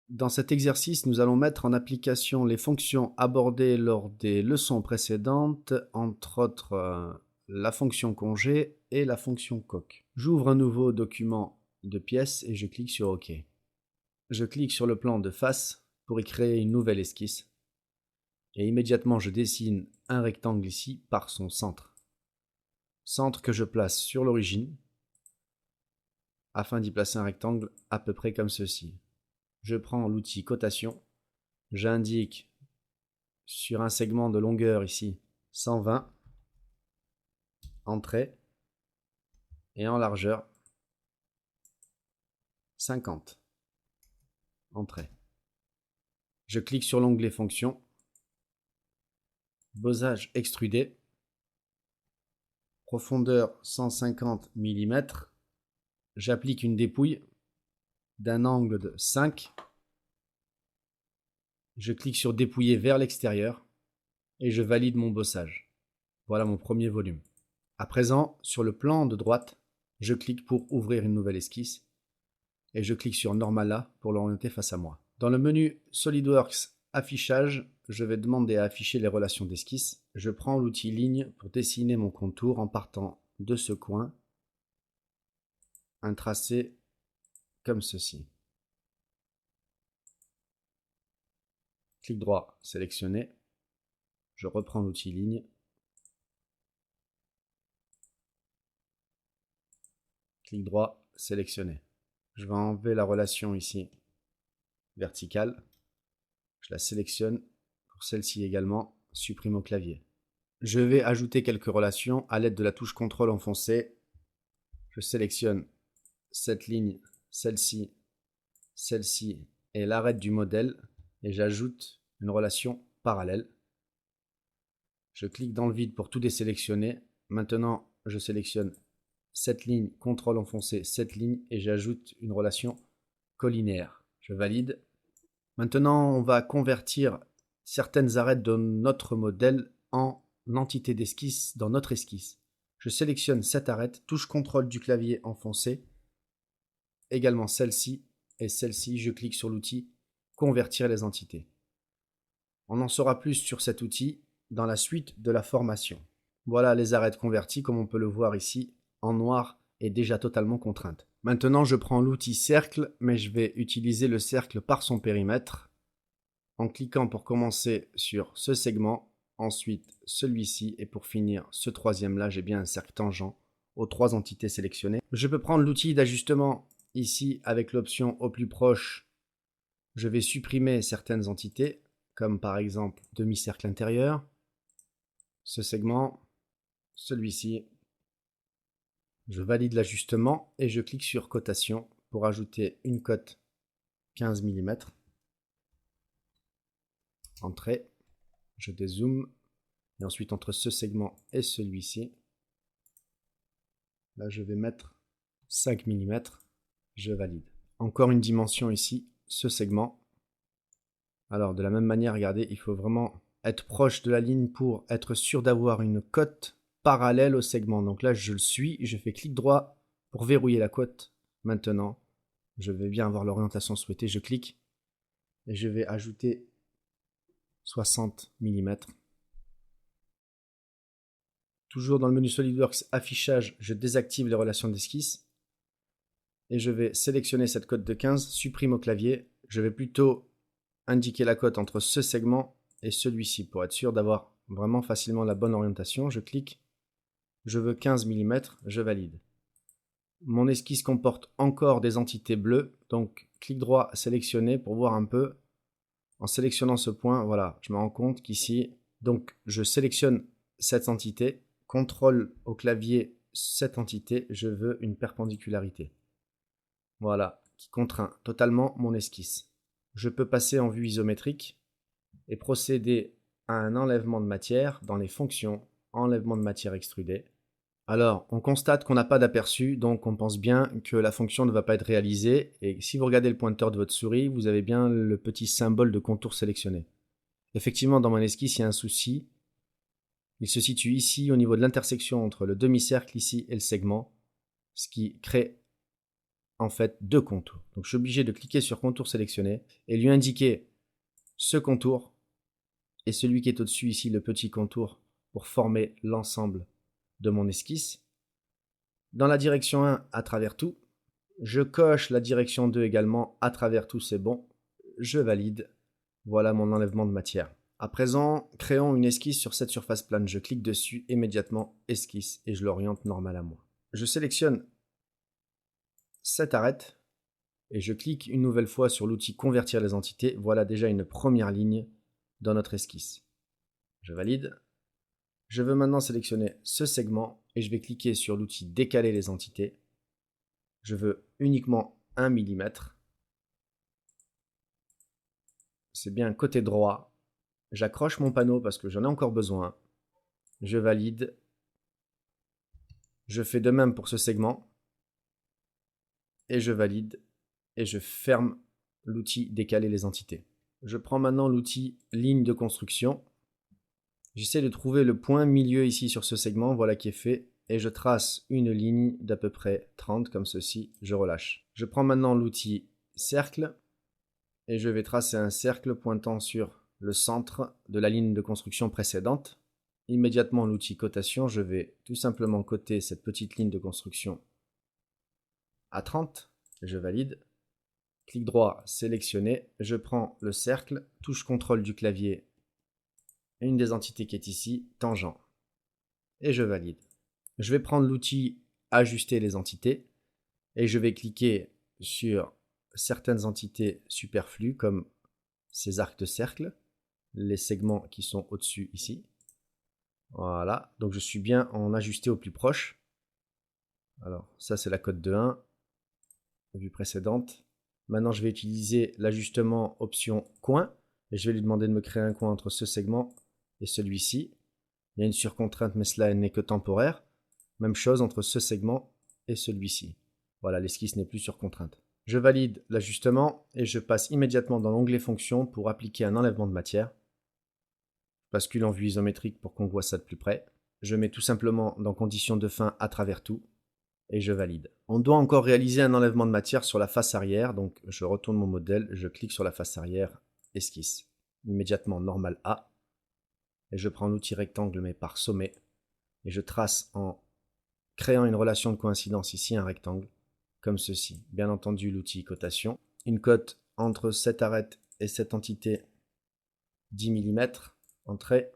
Dans cet exercice, nous allons mettre en application les fonctions abordées lors des leçons précédentes, entre autres la fonction congé et la fonction coq. J'ouvre un nouveau document de pièces et je clique sur OK. Je clique sur le plan de face pour y créer une nouvelle esquisse. Et immédiatement, je dessine un rectangle ici par son centre. Centre que je place sur l'origine afin d'y placer un rectangle à peu près comme ceci. Je prends l'outil cotation, j'indique sur un segment de longueur ici 120 en trait et en largeur 50 en trait. Je clique sur l'onglet fonction, bossage extrudé, profondeur 150 mm, j'applique une dépouille d'un angle de 5, je clique sur dépouiller vers l'extérieur et je valide mon bossage. Voilà mon premier volume. À présent, sur le plan de droite, je clique pour ouvrir une nouvelle esquisse et je clique sur Normala pour l'orienter face à moi. Dans le menu SolidWorks Affichage, je vais demander à afficher les relations d'esquisse. Je prends l'outil ligne pour dessiner mon contour en partant de ce coin, un tracé comme ceci. Clic droit, sélectionné. Je reprends l'outil ligne. Clic droit, sélectionné. Je vais enlever la relation ici verticale. Je la sélectionne. Pour celle-ci également, supprime au clavier. Je vais ajouter quelques relations à l'aide de la touche CTRL enfoncée. Je sélectionne cette ligne, celle-ci et l'arête du modèle et j'ajoute une relation parallèle. Je clique dans le vide pour tout désélectionner. Maintenant, je sélectionne cette ligne, CTRL enfoncé, cette ligne et j'ajoute une relation collinéaire. Je valide. Maintenant, on va convertir certaines arêtes de notre modèle en entité d'esquisse dans notre esquisse. Je sélectionne cette arête, touche CTRL du clavier enfoncé, également celle-ci et celle-ci, je clique sur l'outil Convertir les entités. On en saura plus sur cet outil dans la suite de la formation. Voilà les arêtes converties, comme on peut le voir ici, en noir et déjà totalement contrainte. Maintenant, je prends l'outil cercle, mais je vais utiliser le cercle par son périmètre, en cliquant pour commencer sur ce segment, ensuite celui-ci, et pour finir ce troisième-là, j'ai bien un cercle tangent aux trois entités sélectionnées. Je peux prendre l'outil d'ajustement ici avec l'option au plus proche. Je vais supprimer certaines entités, comme par exemple demi-cercle intérieur, ce segment, celui-ci. Je valide l'ajustement et je clique sur cotation pour ajouter une cote 15 mm. Entrée, je dézoome et ensuite entre ce segment et celui-ci, là je vais mettre 5 mm, je valide. Encore une dimension ici, ce segment. Alors de la même manière, regardez, il faut vraiment être proche de la ligne pour être sûr d'avoir une cote parallèle au segment. Donc là, je le suis, je fais clic droit pour verrouiller la cote. Maintenant, je vais bien avoir l'orientation souhaitée. Je clique et je vais ajouter 60 mm. Toujours dans le menu SolidWorks Affichage, je désactive les relations d'esquisse et je vais sélectionner cette cote de 15, supprime au clavier. Je vais plutôt indiquer la cote entre ce segment et celui-ci pour être sûr d'avoir vraiment facilement la bonne orientation. Je clique, je veux 15 mm, je valide. Mon esquisse comporte encore des entités bleues, donc clic droit sélectionné pour voir un peu. En sélectionnant ce point, voilà, je me rends compte qu'ici, donc je sélectionne cette entité, contrôle au clavier cette entité, je veux une perpendicularité. Voilà, qui contraint totalement mon esquisse. Je peux passer en vue isométrique et procéder à un enlèvement de matière dans les fonctions enlèvement de matière extrudée. Alors, on constate qu'on n'a pas d'aperçu, donc on pense bien que la fonction ne va pas être réalisée. Et si vous regardez le pointeur de votre souris, vous avez bien le petit symbole de contour sélectionné. Effectivement, dans mon esquisse, il y a un souci. Il se situe ici au niveau de l'intersection entre le demi-cercle ici et le segment, ce qui crée en fait 2 contours. Donc je suis obligé de cliquer sur contour sélectionné et lui indiquer ce contour et celui qui est au-dessus ici, le petit contour, pour former l'ensemble de mon esquisse. Dans la direction 1, à travers tout. Je coche la direction 2 également, à travers tout, c'est bon. Je valide. Voilà mon enlèvement de matière. À présent, créons une esquisse sur cette surface plane. Je clique dessus immédiatement, esquisse, et je l'oriente normal à moi. Je sélectionne cette arête et je clique une nouvelle fois sur l'outil convertir les entités. Voilà déjà une première ligne dans notre esquisse. Je valide. Je veux maintenant sélectionner ce segment et je vais cliquer sur l'outil décaler les entités. Je veux uniquement 1 mm. C'est bien côté droit. J'accroche mon panneau parce que j'en ai encore besoin. Je valide. Je fais de même pour ce segment. Et je valide. Et je ferme l'outil décaler les entités. Je prends maintenant l'outil ligne de construction. J'essaie de trouver le point milieu ici sur ce segment. Voilà qui est fait. Et je trace une ligne d'à peu près 30 comme ceci. Je relâche. Je prends maintenant l'outil cercle. Et je vais tracer un cercle pointant sur le centre de la ligne de construction précédente. Immédiatement l'outil cotation, je vais tout simplement coter cette petite ligne de construction à 30. Je valide. Clic droit, sélectionner. Je prends le cercle, touche contrôle du clavier, une des entités qui est ici, tangent. Et je valide. Je vais prendre l'outil ajuster les entités et je vais cliquer sur certaines entités superflues comme ces arcs de cercle, les segments qui sont au-dessus ici. Voilà, donc je suis bien en ajusté au plus proche. Alors ça c'est la cote de 1, vue précédente. Maintenant je vais utiliser l'ajustement option coin et je vais lui demander de me créer un coin entre ce segment et celui-ci. Il y a une surcontrainte mais cela n'est que temporaire. Même chose entre ce segment et celui-ci. Voilà, l'esquisse n'est plus sur contrainte. Je valide l'ajustement et je passe immédiatement dans l'onglet fonction pour appliquer un enlèvement de matière. Je bascule en vue isométrique pour qu'on voit ça de plus près. Je mets tout simplement dans conditions de fin à travers tout et je valide. On doit encore réaliser un enlèvement de matière sur la face arrière, donc je retourne mon modèle, je clique sur la face arrière, esquisse. Immédiatement normal A et je prends l'outil rectangle mais par sommet et je trace en créant une relation de coïncidence ici un rectangle comme ceci. Bien entendu l'outil cotation. Une cote entre cette arête et cette entité 10 mm. Entrée.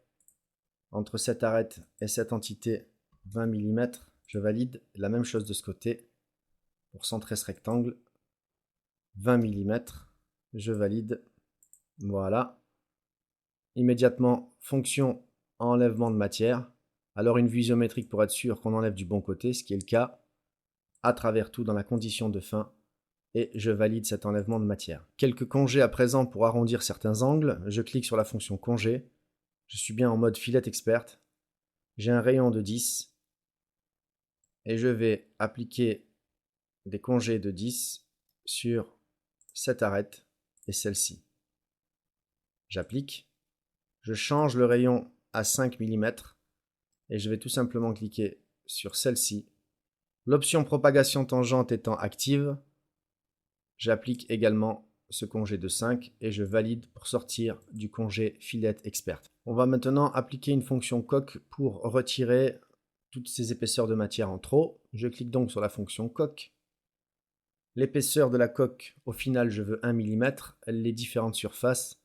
Entre cette arête et cette entité 20 mm. Je valide. La même chose de ce côté. Pour centrer ce rectangle. 20 mm. Je valide. Voilà. Immédiatement, fonction enlèvement de matière. Alors une vue isométrique pour être sûr qu'on enlève du bon côté, ce qui est le cas. À travers tout dans la condition de fin. Et je valide cet enlèvement de matière. Quelques congés à présent pour arrondir certains angles. Je clique sur la fonction congé. Je suis bien en mode filette experte. J'ai un rayon de 10. Et je vais appliquer des congés de 10 sur cette arête et celle-ci. J'applique. Je change le rayon à 5 mm. Et je vais tout simplement cliquer sur celle-ci. L'option propagation tangente étant active, j'applique également ce congé de 5 et je valide pour sortir du congé filette experte. On va maintenant appliquer une fonction coque pour retirer toutes ces épaisseurs de matière en trop. Je clique donc sur la fonction coque. L'épaisseur de la coque, au final, je veux 1 mm. Les différentes surfaces.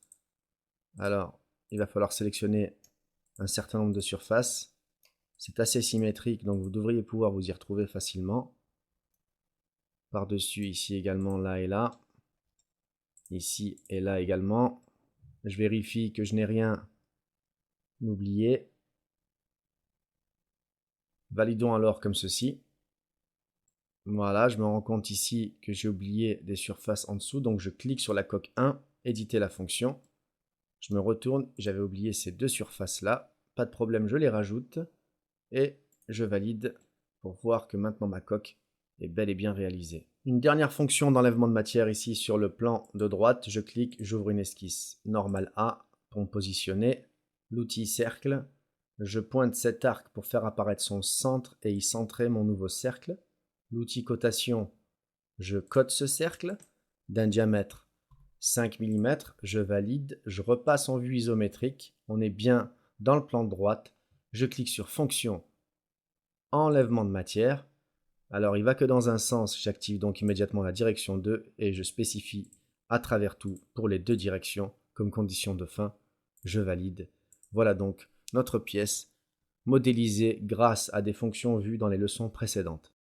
Alors, il va falloir sélectionner un certain nombre de surfaces. C'est assez symétrique, donc vous devriez pouvoir vous y retrouver facilement. Par-dessus, ici également, là et là. Ici et là également. Je vérifie que je n'ai rien oublié. Validons alors comme ceci. Voilà, je me rends compte ici que j'ai oublié des surfaces en dessous. Donc je clique sur la coque 1, éditer la fonction. Je me retourne, j'avais oublié ces deux surfaces-là. Pas de problème, je les rajoute. Et je valide pour voir que maintenant ma coque est bel et bien réalisée. Une dernière fonction d'enlèvement de matière ici sur le plan de droite. Je clique, j'ouvre une esquisse normale A pour me positionner. L'outil cercle. Je pointe cet arc pour faire apparaître son centre et y centrer mon nouveau cercle. L'outil cotation Je code ce cercle d'un diamètre 5 mm, je valide, je repasse en vue isométrique, on est bien dans le plan de droite, je clique sur fonction enlèvement de matière. Alors il va que dans un sens, j'active donc immédiatement la direction 2 et je spécifie à travers tout pour les deux directions comme condition de fin, je valide. Voilà donc notre pièce modélisée grâce à des fonctions vues dans les leçons précédentes.